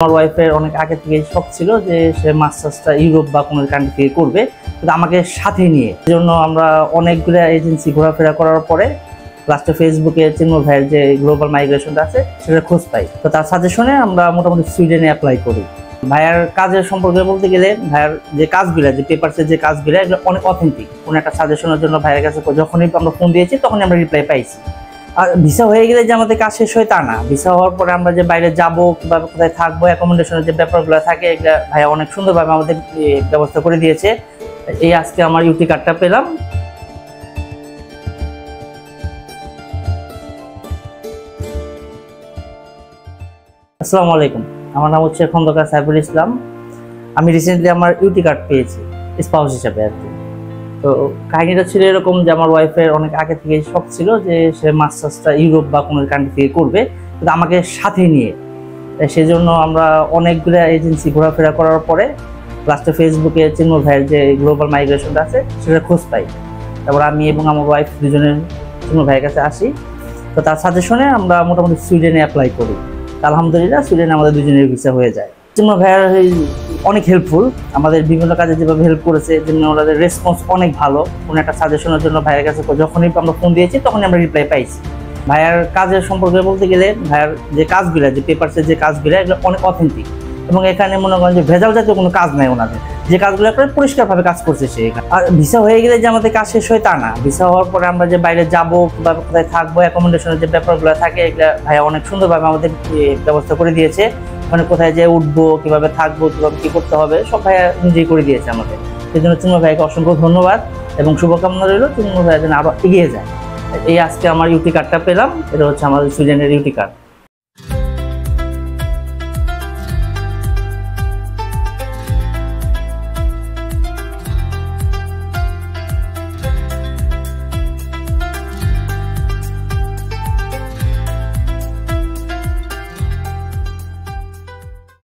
আমার ওয়াইফের অনেক আগে থেকেই শখ ছিল যে সে মাস্টার্সটা ইউরোপ বা কোনো কান্ট্রি থেকে করবে, কিন্তু আমাকে সাথে নিয়ে। এজন্য আমরা অনেকগুলো এজেন্সি ঘোরাফেরা করার পরে লাস্টে ফেসবুকে চিন্ময় ভাইয়ের যে গ্লোবাল মাইগ্রেশনটা আছে সেটা খোঁজ পাই। তো তার সাজেশনে আমরা মোটামুটি সুইডেনে অ্যাপ্লাই করি। ভাইয়ার কাজের সম্পর্কে বলতে গেলে ভাইয়ার যে কাজগুলো, যে পেপারসের যে কাজগুলো, এগুলো অনেক অথেন্টিক। কোনো একটা সাজেশনের জন্য ভাইয়ের কাছে যখনই আমরা ফোন দিয়েছি তখনই আমরা রিপ্লাই পাইছি। আর ভিসা হয়ে গেলে যে আমাদের কাজ শেষ হয় তা না। ভিসা হওয়ার পরে আমরা যে বাইরে যাবো কিংবা কোথায় থাকবো, অ্যাকোমোডেশনের যে ব্যাপারগুলো থাকে এগুলো ভাইয়া অনেক সুন্দরভাবে আমাদের ব্যবস্থা করে দিয়েছে। এই আজকে আমার ইউটি কার্ডটা পেলাম। আসসালামু আলাইকুম, আমার নাম হচ্ছে খন্দকার সাইফুল ইসলাম। আমি রিসেন্টলি আমার ইউটি কার্ড পেয়েছি স্পাউস হিসাবে আর কি। তো কাহিনীটা ছিল এরকম যে আমার ওয়াইফের অনেক আগে থেকেই শখ ছিল যে সে মাস্টার্সটা ইউরোপ বা কোনো কান্ট্রি থেকে করবে, কিন্তু আমাকে সাথে নিয়ে। সেই জন্য আমরা অনেকগুলো এজেন্সি ঘোরাফেরা করার পরে লাস্টে ফেসবুকে চিন্ময় ভাইয়ের যে গ্লোবাল মাইগ্রেশনটা আছে সেটা খোঁজ পাই। তারপর আমি এবং আমার ওয়াইফ দুজনের চিন্ময় ভাইয়ের কাছে আসি। তো তার সাজেশনে আমরা মোটামুটি সুইডেনে অ্যাপ্লাই করি। আলহামদুলিল্লাহ সুইডেনে আমাদের দুজনের ভিসা হয়ে যায়। চিন্ময় ভাইয়ার অনেক হেল্পফুল, আমাদের বিভিন্ন কাজে যেভাবে হেল্প করেছে, জন্য ওনাদের রেসপন্স অনেক ভালো। কোনো একটা সাজেশনের জন্য ভাইয়ের কাছে যখনই আমরা ফোন দিয়েছি তখনই আমরা রিপ্লাই পাইছি। ভাইয়ার কাজের সম্পর্কে বলতে গেলে ভাইয়ার যে কাজগুলো, যে পেপারসের যে কাজগুলো, এগুলো অনেক অথেন্টিক। এবং এখানে মনে করেন যে ভেজাল জাতীয় কোনো কাজ নাই ওনাদের, যে কাজগুলো করে পরিষ্কারভাবে কাজ করছে সে। আর ভিসা হয়ে গেলে যে আমাদের কাজ শেষ হয় তা না। ভিসা হওয়ার পরে আমরা যে বাইরে যাবো বা কোথায় থাকবো, অ্যাকোমোডেশনের যে ব্যাপারগুলো থাকে এগুলো ভাইয়া অনেক সুন্দরভাবে আমাদের ব্যবস্থা করে দিয়েছে। মানে কোথায় যে উঠবো, কিভাবে থাকবো, কিভাবে কি করতে হবে, সব ভাইয়া নিজেই করে দিয়েছে আমাদের। সেই জন্য চিন্ময় ভাইকে অসংখ্য ধন্যবাদ এবং শুভকামনা রইল চিন্ময় ভাইয়া যেন আরো এগিয়ে যায়। এই আজকে আমার ইউটি কার্ডটা পেলাম, এটা হচ্ছে আমাদের সুইডেনের ইউটি কার্ড।